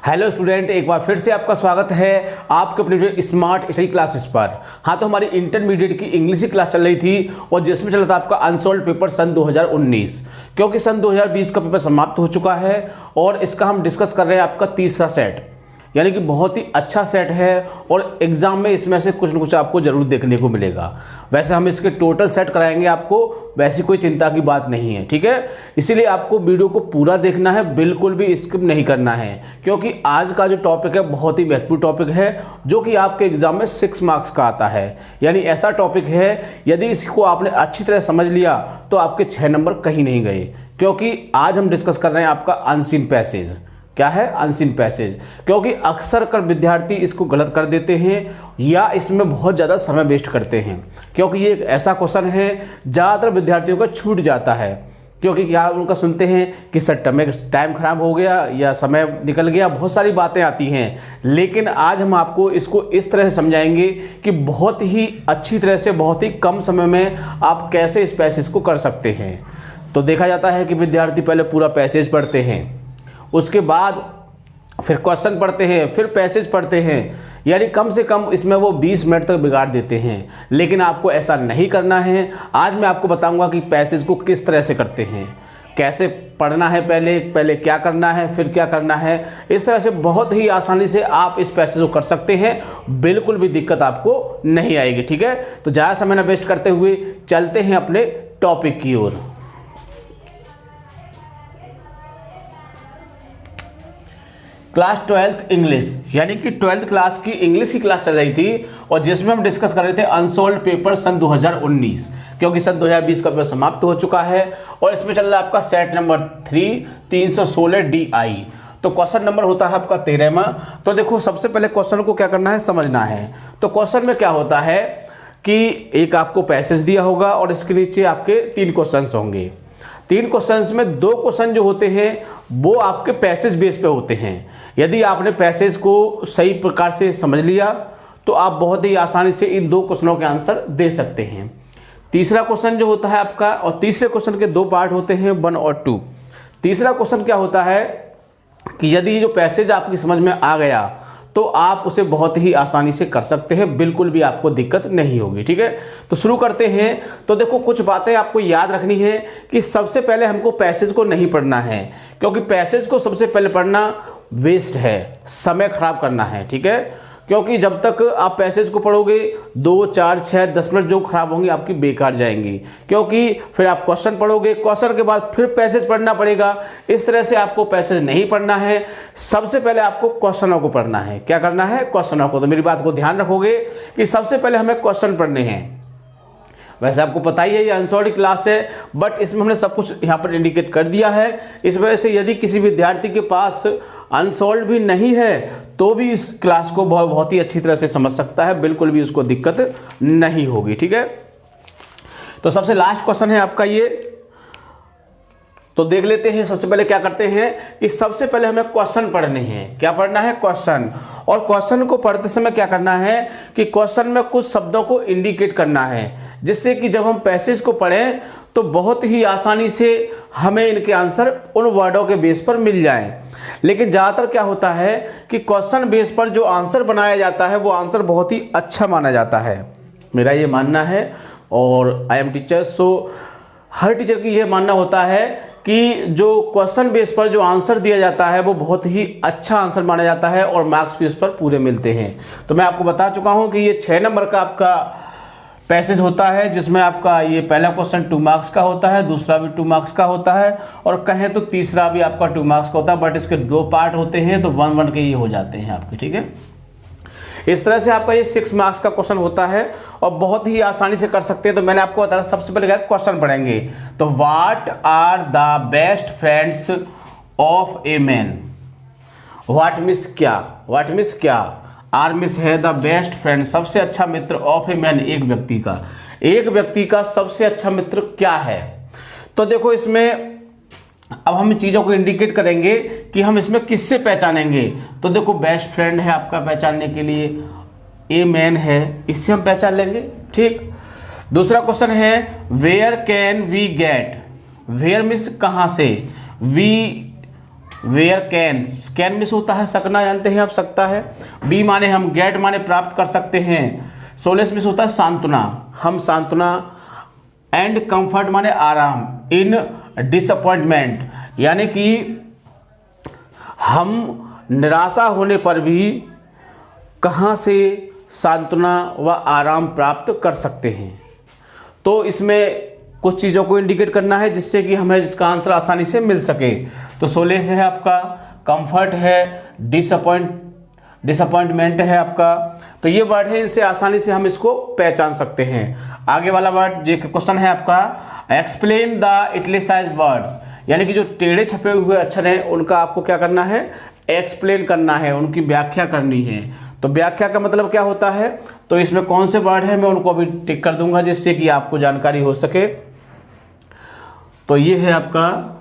Hello student, एक बार फिर से आपका स्वागत है आपके अपने जो स्मार्ट स्टडी क्लासेस पर। हाँ, तो हमारी इंटरमीडिएट की इंग्लिश की क्लास चल रही थी और जिसमें चला था आपका अनसॉल्व पेपर सन 2019, क्योंकि सन 2020 का पेपर समाप्त हो चुका है और इसका हम डिस्कस कर रहे हैं आपका तीसरा सेट, यानी कि बहुत ही अच्छा सेट है और एग्जाम में इसमें से कुछ न कुछ आपको जरूर देखने को मिलेगा। वैसे हम इसके टोटल सेट कराएंगे आपको, वैसी कोई चिंता की बात नहीं है, ठीक है। इसीलिए आपको वीडियो को पूरा देखना है, बिल्कुल भी स्किप नहीं करना है, क्योंकि आज का जो टॉपिक है बहुत ही महत्वपूर्ण टॉपिक है जो कि आपके एग्जाम में 6 मार्क्स का आता है। यानी ऐसा टॉपिक है, यदि इसको आपने अच्छी तरह समझ लिया तो आपके 6 नंबर कहीं नहीं गए, क्योंकि आज हम डिस्कस कर रहे हैं आपका अनसीन पैसेज। क्या है? Unseen passage. क्योंकि अक्सर कर विद्यार्थी इसको गलत कर देते हैं या इसमें बहुत ज़्यादा समय वेस्ट करते हैं, क्योंकि ये एक ऐसा क्वेश्चन है ज़्यादातर विद्यार्थियों का छूट जाता है। क्योंकि क्या उनका सुनते हैं कि सर टाइम खराब हो गया या समय निकल गया, बहुत सारी बातें आती हैं। लेकिन आज हम आपको इसको इस तरह से समझाएंगे कि बहुत ही अच्छी तरह से, बहुत ही कम समय में आप कैसे इस पैसेज को कर सकते हैं। तो देखा जाता है कि विद्यार्थी पहले पूरा पैसेज पढ़ते हैं, उसके बाद फिर क्वेश्चन पढ़ते हैं, फिर पैसेज पढ़ते हैं, यानी कम से कम इसमें वो 20 मिनट तक बिगाड़ देते हैं। लेकिन आपको ऐसा नहीं करना है। आज मैं आपको बताऊंगा कि पैसेज को किस तरह से करते हैं, कैसे पढ़ना है, पहले क्या करना है, फिर क्या करना है। इस तरह से बहुत ही आसानी से आप इस पैसेज को कर सकते हैं, बिल्कुल भी दिक्कत आपको नहीं आएगी, ठीक है। तो ज़्यादा समय न वेस्ट करते हुए चलते हैं अपने टॉपिक की ओर। क्लास 12th इंग्लिश, यानी कि 12th क्लास की इंग्लिश की क्लास चल रही थी और जिसमें हम डिस्कस कर रहे थे अनसॉल्व पेपर सन 2019, क्योंकि सन 2020 का पेपर समाप्त हो चुका है और इसमें चल रहा है आपका सेट नंबर 3 316 DI। तो क्वेश्चन नंबर होता है आपका 13वां। तो देखो, सबसे पहले क्वेश्चन को क्या करना है, समझना है। तो क्वेश्चन में क्या होता है कि एक आपको पैसेज दिया होगा और इसके नीचे आपके 3 क्वेश्चन होंगे। 3 क्वेश्चंस में 2 क्वेश्चन जो होते हैं वो आपके पैसेज बेस पे होते हैं। यदि आपने पैसेज को सही प्रकार से समझ लिया तो आप बहुत ही आसानी से इन 2 क्वेश्चनों के आंसर दे सकते हैं। तीसरा क्वेश्चन जो होता है आपका, और तीसरे क्वेश्चन के 2 पार्ट होते हैं, 1 और 2। तीसरा क्वेश्चन क्या होता है कि यदि जो पैसेज आपकी समझ में आ गया तो आप उसे बहुत ही आसानी से कर सकते हैं, बिल्कुल भी आपको दिक्कत नहीं होगी, ठीक है। तो शुरू करते हैं। तो देखो, कुछ बातें आपको याद रखनी है कि सबसे पहले हमको पैसेज को नहीं पढ़ना है, क्योंकि पैसेज को सबसे पहले पढ़ना वेस्ट है, समय खराब करना है, ठीक है। क्योंकि जब तक आप पैसेज को पढ़ोगे 2, 4, 6, 10 मिनट जो खराब होंगे आपकी बेकार जाएंगी, क्योंकि फिर आप क्वेश्चन पढ़ोगे, क्वेश्चन के बाद फिर पैसेज पढ़ना पड़ेगा। इस तरह से आपको पैसेज नहीं पढ़ना है, सबसे पहले आपको क्वेश्चनों को पढ़ना है। क्या करना है? क्वेश्चनों को। तो मेरी बात को ध्यान रखोगे कि सबसे पहले हमें क्वेश्चन पढ़ने हैं। वैसे आपको पता ही है ये अनसॉल्व क्लास है, बट इसमें हमने सब कुछ यहाँ पर इंडिकेट कर दिया है। इस वजह से यदि किसी विद्यार्थी के पास अनसॉल्व भी नहीं है तो भी इस क्लास को बहुत ही अच्छी तरह से समझ सकता है, बिल्कुल भी उसको दिक्कत नहीं होगी, ठीक है। तो सबसे लास्ट क्वेश्चन है आपका ये, तो देख लेते हैं। सबसे पहले क्या करते हैं कि सबसे पहले हमें क्वेश्चन पढ़ने हैं। क्या पढ़ना है? क्वेश्चन। और क्वेश्चन को पढ़ते समय क्या करना है कि क्वेश्चन में कुछ शब्दों को इंडिकेट करना है, जिससे कि जब हम पैसेज को पढ़ें तो बहुत ही आसानी से हमें इनके आंसर उन वर्डों के बेस पर मिल जाएं। लेकिन ज़्यादातर क्या होता है कि क्वेश्चन बेस पर जो आंसर बनाया जाता है वो आंसर बहुत ही अच्छा माना जाता है, मेरा ये मानना है। और I am teacher, so her teacher की ये मानना होता है कि जो क्वेश्चन बेस पर जो आंसर दिया जाता है वो बहुत ही अच्छा आंसर माना जाता है और मार्क्स भी उस पर पूरे मिलते हैं। तो मैं आपको बता चुका हूं कि ये 6 नंबर का आपका पैसेज होता है, जिसमें आपका ये पहला क्वेश्चन 2 मार्क्स का होता है, दूसरा भी 2 मार्क्स का होता है और कहें तो तीसरा भी आपका 2 मार्क्स का होता है, बट इसके 2 पार्ट होते हैं तो 1-1 के ये हो जाते हैं आपके, ठीक है। इस तरह से आपका ये 6 मार्क्स का क्वेश्चन होता है और बहुत ही आसानी से कर सकते हैं। तो मैंने आपको बताया, सबसे पहले क्या क्वेश्चन पढ़ेंगे। तो what are the best friends of a man. What means क्या, व्हाट मीन्स क्या, आर मीन्स है द बेस्ट फ्रेंड, सबसे अच्छा मित्र, ऑफ ए मैन, एक व्यक्ति का। एक व्यक्ति का सबसे अच्छा मित्र क्या है? तो देखो, इसमें अब हम चीज़ों को इंडिकेट करेंगे कि हम इसमें किससे पहचानेंगे। तो देखो, बेस्ट फ्रेंड है आपका पहचानने के लिए, ए मैन है, इससे हम पहचान लेंगे, ठीक। दूसरा क्वेश्चन है where can we get. Where means कहाँ से, वी वेयर कैन, कैन मिस होता है सकना, जानते हैं आप, सकता है। बी माने हम, गेट माने प्राप्त कर सकते हैं। सोलेस मिस होता है सांत्वना, हम सांत्वना। एंड कंफर्ट माने आराम। इन डिसअपॉइंटमेंट यानी कि हम निराशा होने पर भी कहाँ से सांत्वना व आराम प्राप्त कर सकते हैं। तो इसमें कुछ चीज़ों को इंडिकेट करना है जिससे कि हमें इसका आंसर आसानी से मिल सके। तो सोलेस है आपका, कंफर्ट है, डिसअपॉइंटमेंट है आपका। तो ये वर्ड है, इनसे आसानी से हम इसको पहचान सकते हैं। आगे वाला वर्ड जो क्वेश्चन है आपका, एक्सप्लेन द इटैलिसाइज्ड वर्ड्स, यानी कि जो टेढ़े छपे हुए अक्षर हैं उनका आपको क्या करना है, एक्सप्लेन करना है, उनकी व्याख्या करनी है। तो व्याख्या का मतलब क्या होता है, तो इसमें कौन से वर्ड है मैं उनको अभी टिक कर दूंगा जिससे कि आपको जानकारी हो सके। तो ये है आपका,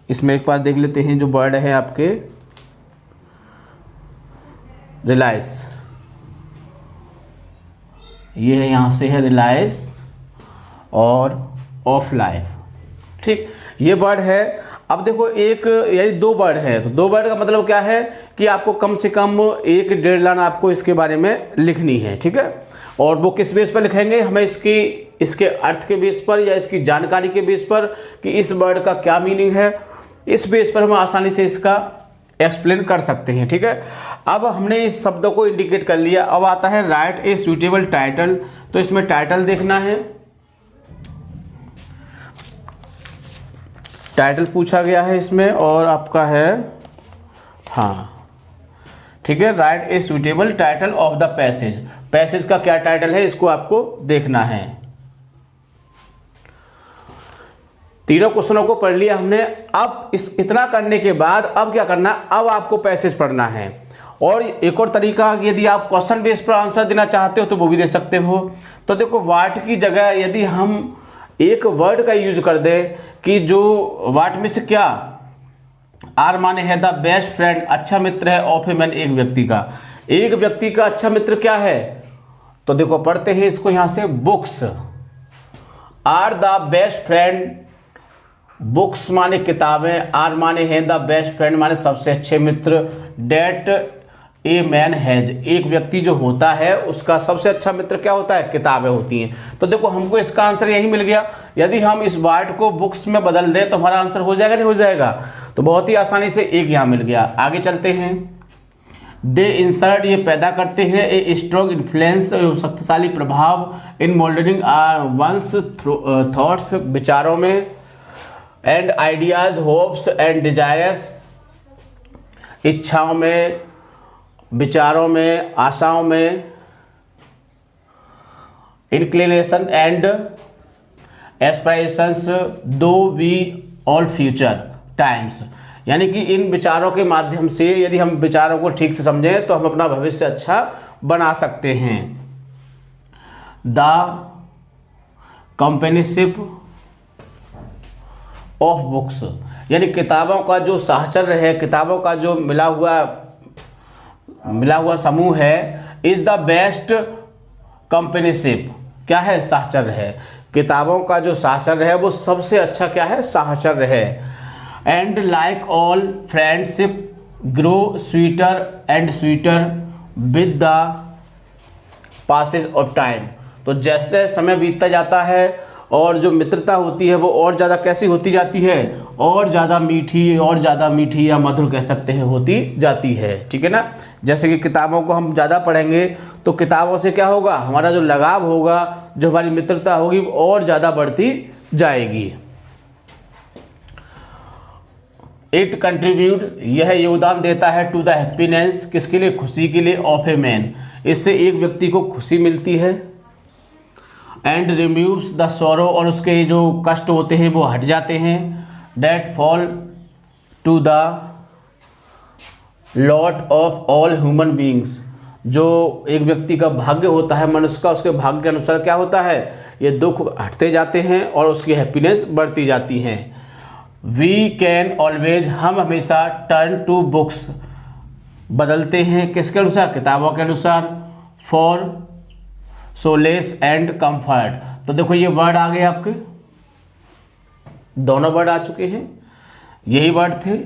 इसमें एक बार देख लेते हैं जो वर्ड है आपके, रिलायंस, ये है, यहाँ से है रिलायंस और ऑफ लाइफ, ठीक, ये वर्ड है। अब देखो एक यानी दो वर्ड है, तो दो वर्ड का मतलब क्या है कि आपको कम से कम 1-1.5 लाइन आपको इसके बारे में लिखनी है, ठीक है। और वो किस बेस पर लिखेंगे, हमें इसके अर्थ के बेस पर या इसकी जानकारी के बेस पर कि इस वर्ड का क्या मीनिंग है, इस बेस पर हम आसानी से इसका एक्सप्लेन कर सकते हैं, ठीक है। अब हमने इस शब्दों को इंडिकेट कर लिया, अब आता है राइट ए सुइटेबल टाइटल। तो इसमें टाइटल देखना है, टाइटल पूछा गया है इसमें और आपका है, हाँ ठीक है, right A suitable title of the passage, passage का क्या टाइटल है इसको आपको देखना है। तीनों क्वेश्चनों को पढ़ लिया हमने। अब इतना करने के बाद अब क्या करना, अब आपको पैसेज पढ़ना है। और एक और तरीका, यदि आप क्वेश्चन बेस पर आंसर देना चाहते हो तो वो भी दे सकते हो। तो देखो, वाट की जगह यदि हम एक वर्ड का यूज कर दे कि जो वाट में से क्या, आर माने है द बेस्ट फ्रेंड, अच्छा मित्र है, ऑफ ए मैन, एक व्यक्ति का, एक व्यक्ति का अच्छा मित्र क्या है, तो देखो पढ़ते हैं इसको यहां से, books are the best friend, books माने किताबें, आर माने है द बेस्ट फ्रेंड माने सबसे अच्छे मित्र, डेट ए मैन हैज, एक व्यक्ति जो होता है उसका सबसे अच्छा मित्र क्या होता है, किताबें होती हैं। तो देखो हमको इसका आंसर यही मिल गया। यदि हम इस वर्ड को बुक्स में बदल दें तो हमारा आंसर हो जाएगा, नहीं हो जाएगा, तो बहुत ही आसानी से एक यहाँ मिल गया। आगे चलते हैं, दे इंसर्ट, ये पैदा करते हैं, ए स्ट्रॉन्ग इन्फ्लुएंस, शक्तिशाली प्रभाव, इन मोल्डरिंग वंस थॉट्स, विचारों में, and ideas, hopes and desires, इच्छाओं में, विचारों में, आशाओं में, इंक्लिनेशन एंड एस्पिरेशंस, दो वी ऑल फ्यूचर टाइम्स, यानी कि इन विचारों के माध्यम से यदि हम विचारों को ठीक से समझें तो हम अपना भविष्य अच्छा बना सकते हैं। द कंपेनिशिप ऑफ बुक्स, यानी किताबों का जो साहचर्य है, किताबों का जो मिला हुआ समूह है, इज द बेस्ट कंपेनिशिप, क्या है, साहचर्य है, किताबों का जो साहचर्य है वो सबसे अच्छा क्या है, साहचर्य है। And like all friendship grow sweeter and sweeter with the passage of time, तो जैसे समय बीतता जाता है और जो मित्रता होती है वो और ज़्यादा कैसी होती जाती है, और ज़्यादा मीठी या मधुर कह सकते हैं, होती जाती है, ठीक है ना। जैसे कि किताबों को हम ज़्यादा पढ़ेंगे तो किताबों से क्या होगा, हमारा जो लगाव होगा, जो हमारी मित्रता होगी वो और ज़्यादा बढ़ती जाएगी। इट कंट्रीब्यूट, यह योगदान देता है, टू द हैप्पीनेस, किसके लिए, खुशी के लिए, ऑफ ए मैन, इससे एक व्यक्ति को खुशी मिलती है। एंड रिमूव्स द सॉरो, और उसके जो कष्ट होते हैं वो हट जाते हैं। That fall to the lot of all human beings, जो एक व्यक्ति का भाग्य होता है, मनुष्य का, उसके भाग्य के अनुसार क्या होता है, ये दुख हटते जाते हैं और उसकी हैप्पीनेस बढ़ती जाती है। वी कैन ऑलवेज, हम हमेशा टर्न टू बुक्स, बदलते हैं किसके अनुसार, किताबों के अनुसार, फॉर सोलेस एंड कंफर्ट। तो देखो ये वर्ड आ गए आपके, दोनों वर्ड आ चुके हैं, यही वर्ड थे।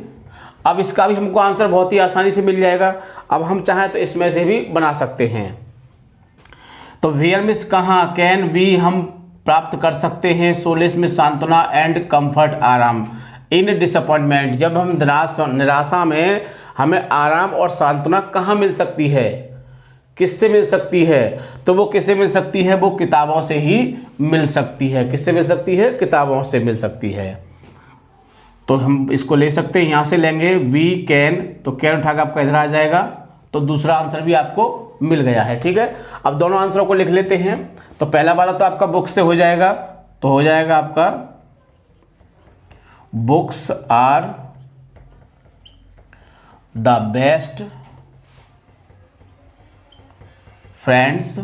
अब इसका भी हमको आंसर बहुत ही आसानी से मिल जाएगा। अब हम चाहें तो इसमें से भी बना सकते हैं। तो वेयर मीन्स कहाँ, कैन वी हम प्राप्त कर सकते हैं सोलेस में सांत्वना एंड कंफर्ट आराम, इन डिसअपॉइंटमेंट जब हम निराशा में हमें आराम और सांत्वना कहाँ मिल सकती है, किससे मिल सकती है, तो वो किससे मिल सकती है, वो किताबों से ही मिल सकती है। किससे मिल सकती है, किताबों से मिल सकती है। तो हम इसको ले सकते हैं, यहाँ से लेंगे वी कैन, तो कैन उठाकर आपका इधर आ जाएगा, तो दूसरा आंसर भी आपको मिल गया है। ठीक है, अब दोनों आंसरों को लिख लेते हैं। तो पहला वाला तो आपका बुक से हो जाएगा, तो हो जाएगा आपका books are the best friends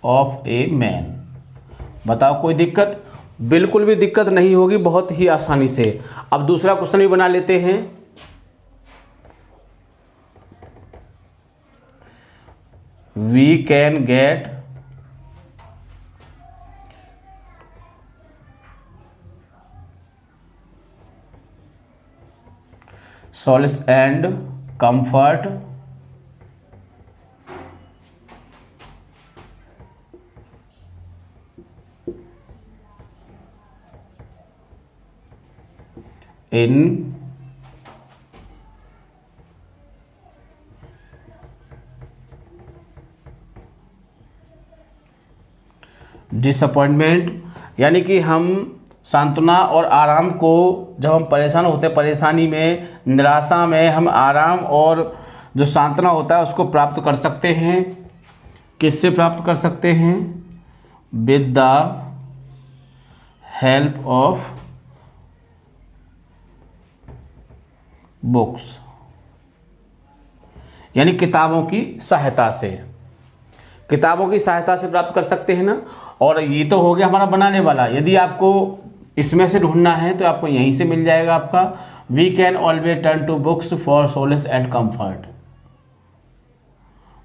of a man. बताओ कोई दिक्कत? बिल्कुल भी दिक्कत नहीं होगी, बहुत ही आसानी से। अब दूसरा क्वेश्चन भी बना लेते हैं। We can get solace and comfort in disappointment, यानी कि हम सांत्वना और आराम को, जब हम परेशान होते हैं, परेशानी में, निराशा में, हम आराम और जो सांत्वना होता है उसको प्राप्त कर सकते हैं। किससे प्राप्त कर सकते हैं? With the help of books, यानी किताबों की सहायता से। किताबों की सहायता से प्राप्त कर सकते हैं ना। और ये तो हो गया हमारा बनाने वाला। यदि आपको इसमें से ढूंढना है तो आपको यहीं से मिल जाएगा आपका we can always turn to books for solace and comfort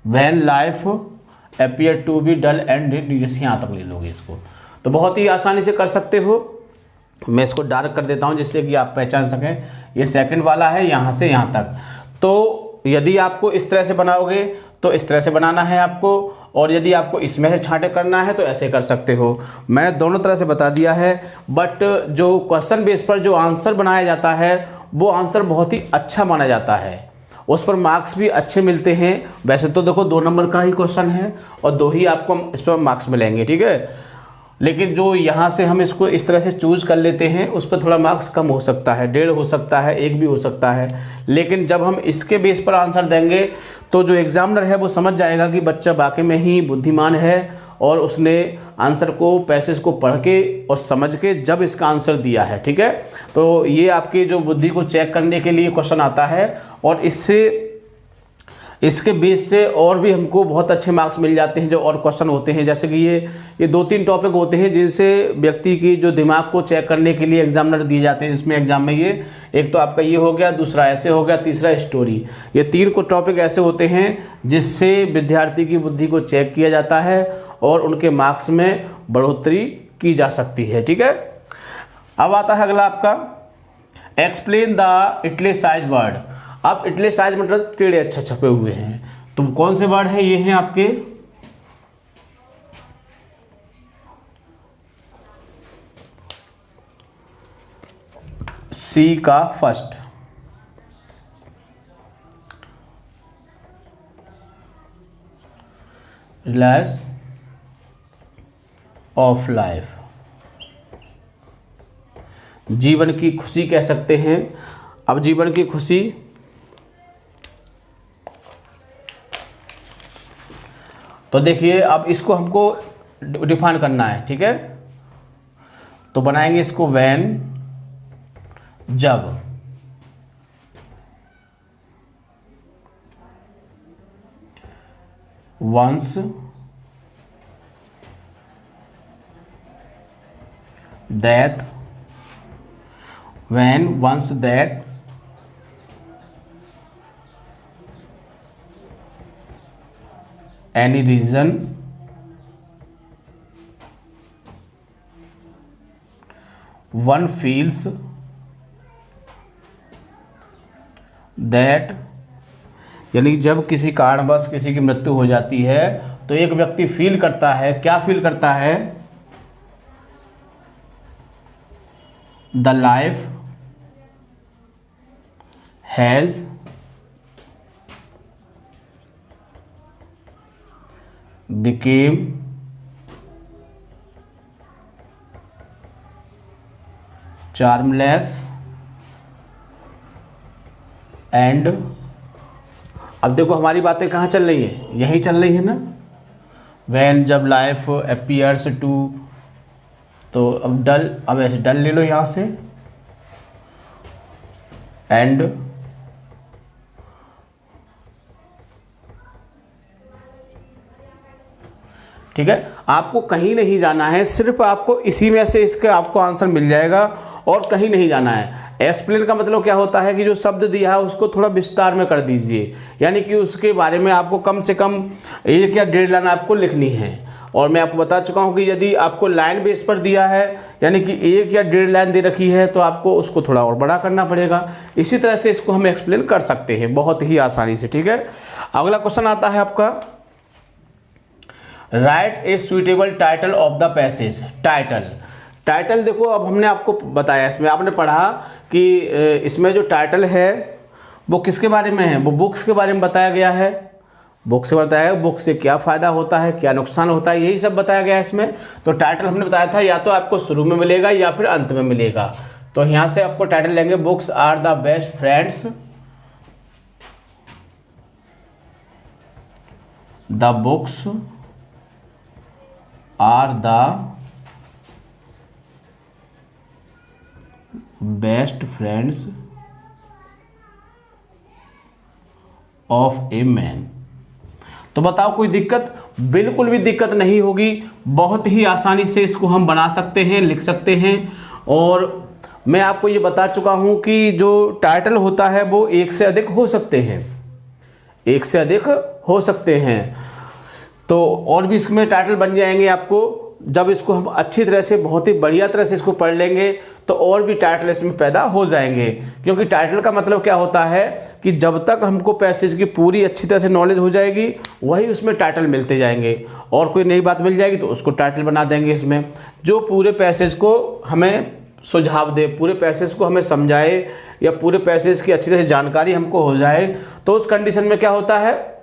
when life appear to be dull and dreary. यहाँ तक ले लोगे इसको, तो बहुत ही आसानी से कर सकते हो। मैं इसको डार्क कर देता हूँ जिससे कि आप पहचान सकें। ये सेकंड वाला है, यहाँ से यहाँ तक। तो यदि आपको इस तरह से बनाओगे तो इस तरह से बनाना है आपको, और यदि आपको इसमें से छांटे करना है तो ऐसे कर सकते हो। मैंने दोनों तरह से बता दिया है, बट जो क्वेश्चन बेस पर जो आंसर बनाया जाता है वो आंसर बहुत ही अच्छा माना जाता है, उस पर मार्क्स भी अच्छे मिलते हैं। वैसे तो देखो 2 नंबर का ही क्वेश्चन है और 2 ही आपको इस पर मार्क्स मिलेंगे, ठीक है। लेकिन जो यहाँ से हम इसको इस तरह से चूज कर लेते हैं उस पर थोड़ा मार्क्स कम हो सकता है, 1.5 हो सकता है, 1 भी हो सकता है। लेकिन जब हम इसके बेस पर आंसर देंगे तो जो एग्जामिनर है वो समझ जाएगा कि बच्चा वाकई में ही बुद्धिमान है और उसने आंसर को, पैसेज को पढ़ के और समझ के जब इसका आंसर दिया है, ठीक है। तो ये आपकी जो बुद्धि को चेक करने के लिए क्वेश्चन आता है, और इसके बेस से और भी हमको बहुत अच्छे मार्क्स मिल जाते हैं जो और क्वेश्चन होते हैं। जैसे कि ये 2-3 टॉपिक होते हैं जिनसे व्यक्ति की जो दिमाग को चेक करने के लिए एग्जामिनर दिए जाते हैं, जिसमें एग्जाम में ये एक तो आपका ये हो गया, दूसरा ऐसे हो गया, तीसरा स्टोरी। ये 3 को टॉपिक ऐसे होते हैं जिससे विद्यार्थी की बुद्धि को चेक किया जाता है और उनके मार्क्स में बढ़ोतरी की जा सकती है, ठीक है। अब आता है अगला आपका एक्सप्लेन द इटलिसाइज्ड वर्ड। अब इटलिसाइज मतलब टेढ़े अच्छे छपे हुए हैं, तो कौन से वर्ड हैं? ये हैं आपके सी का फर्स्ट, रिलायंस ऑफ लाइफ, जीवन की खुशी कह सकते हैं। अब जीवन की खुशी तो देखिए, अब इसको हमको डिफाइन करना है, ठीक है। तो बनाएंगे इसको व्हेन, जब, once, that, when, once, that, any reason, one feels, that, यानी जब किसी कारणवश किसी की मृत्यु हो जाती है तो एक व्यक्ति फील करता है, क्या फील करता है, the life has become charmless and, अब देखो हमारी बातें कहाँ चल रही है, यही चल रही है ना, वैन जब लाइफ अपीयर्स टू, तो अब डल, अब ऐसे डल ले लो यहाँ से, एंड ठीक है। आपको कहीं नहीं जाना है, सिर्फ आपको इसी में से इसका आपको आंसर मिल जाएगा और कहीं नहीं जाना है। एक्सप्लेन का मतलब क्या होता है कि जो शब्द दिया है उसको थोड़ा विस्तार में कर दीजिए, यानी कि उसके बारे में आपको कम से कम 1 या 1.5 लाइन आपको लिखनी है। और मैं आपको बता चुका हूँ कि यदि आपको लाइन बेस पर दिया है, यानी कि 1 या 1.5 लाइन दे रखी है, तो आपको उसको थोड़ा और बड़ा करना पड़ेगा। इसी तरह से इसको हम एक्सप्लेन कर सकते हैं बहुत ही आसानी से, ठीक है। अगला क्वेश्चन आता है आपका, right A suitable title of the passage. Title देखो, अब हमने आपको बताया, इसमें आपने पढ़ा कि इसमें जो टाइटल है वो किसके बारे में है, वो बुक्स के बारे में बताया गया है। बुक से बताया है, बुक से क्या फ़ायदा होता है, क्या नुकसान होता है, यही सब बताया गया है इसमें। तो टाइटल हमने बताया था या तो आपको शुरू में मिलेगा या फिर अंत में मिलेगा। तो यहाँ से आपको टाइटल लेंगे, books are the best friends, the books are the best friends of a man. तो बताओ कोई दिक्कत? बिल्कुल भी दिक्कत नहीं होगी, बहुत ही आसानी से इसको हम बना सकते हैं, लिख सकते हैं। और मैं आपको ये बता चुका हूं कि जो टाइटल होता है वो 1 से अधिक हो सकते हैं, 1 से अधिक हो सकते हैं। तो और भी इसमें टाइटल बन जाएंगे आपको, जब इसको हम अच्छी तरह से, बहुत ही बढ़िया तरह से इसको पढ़ लेंगे तो और भी टाइटल इसमें पैदा हो जाएंगे। क्योंकि टाइटल का मतलब क्या होता है कि जब तक हमको पैसेज की पूरी अच्छी तरह से नॉलेज हो जाएगी वही उसमें टाइटल मिलते जाएंगे, और कोई नई बात मिल जाएगी तो उसको टाइटल बना देंगे। इसमें जो पूरे पैसेज को हमें सुझाव दे, पूरे पैसेज को हमें समझाए, या पूरे पैसेज की अच्छी तरह से जानकारी हमको हो जाए, तो उस कंडीशन में क्या होता है,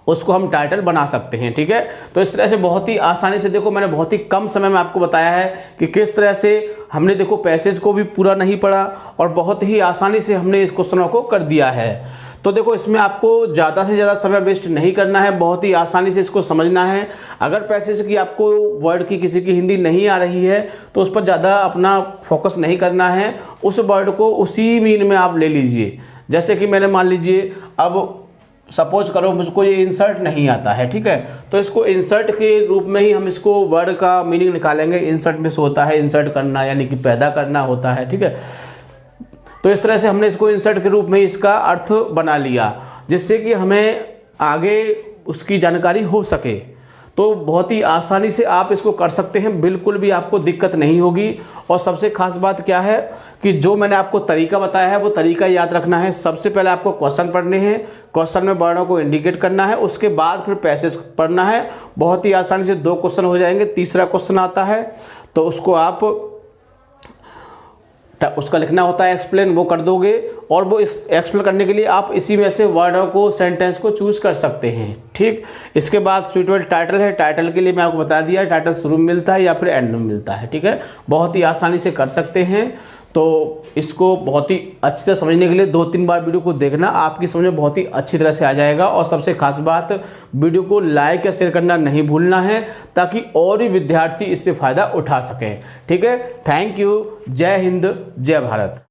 उसको हम टाइटल बना सकते हैं, ठीक है। तो इस तरह से बहुत ही आसानी से, देखो मैंने बहुत ही कम समय में आपको बताया है कि किस तरह से हमने, देखो पैसेज को भी पूरा नहीं पढ़ा और बहुत ही आसानी से हमने इस क्वेश्चनों को कर दिया है। तो देखो इसमें आपको ज़्यादा से ज़्यादा समय वेस्ट नहीं करना है, बहुत ही आसानी से इसको समझना है। अगर पैसेज की आपको वर्ड की किसी की हिंदी नहीं आ रही है तो उस पर ज़्यादा अपना फोकस नहीं करना है, उस वर्ड को उसी मीन में आप ले लीजिए। जैसे कि मैंने मान लीजिए, अब सपोज करो मुझको ये इंसर्ट नहीं आता है, ठीक है, तो इसको इंसर्ट के रूप में ही हम इसको वर्ड का मीनिंग निकालेंगे। इंसर्ट में से होता है इंसर्ट करना, यानी कि पैदा करना होता है, ठीक है। तो इस तरह से हमने इसको इंसर्ट के रूप में इसका अर्थ बना लिया, जिससे कि हमें आगे उसकी जानकारी हो सके। तो बहुत ही आसानी से आप इसको कर सकते हैं, बिल्कुल भी आपको दिक्कत नहीं होगी। और सबसे खास बात क्या है कि जो मैंने आपको तरीका बताया है वो तरीका याद रखना है। सबसे पहले आपको क्वेश्चन पढ़ने हैं, क्वेश्चन में वर्डों को इंडिकेट करना है, उसके बाद फिर पैसेज पढ़ना है। बहुत ही आसानी से 2 क्वेश्चन हो जाएंगे। तीसरा क्वेश्चन आता है तो उसको आप, उसका लिखना होता है एक्सप्लेन, वो कर दोगे। और वो इस एक्सप्लेन करने के लिए आप इसी में से वर्डों को, सेंटेंस को चूज कर सकते हैं, ठीक। इसके बाद सुइटेबल टाइटल है, टाइटल के लिए मैं आपको बता दिया, टाइटल शुरू में मिलता है या फिर एंड में मिलता है, ठीक है। बहुत ही आसानी से कर सकते हैं। तो इसको बहुत ही अच्छी तरह समझने के लिए 2-3 बार वीडियो को देखना, आपकी समझ में बहुत ही अच्छी तरह से आ जाएगा। और सबसे खास बात, वीडियो को लाइक या शेयर करना नहीं भूलना है, ताकि और भी विद्यार्थी इससे फ़ायदा उठा सकें, ठीक है। Thank you. जय हिंद, जय भारत।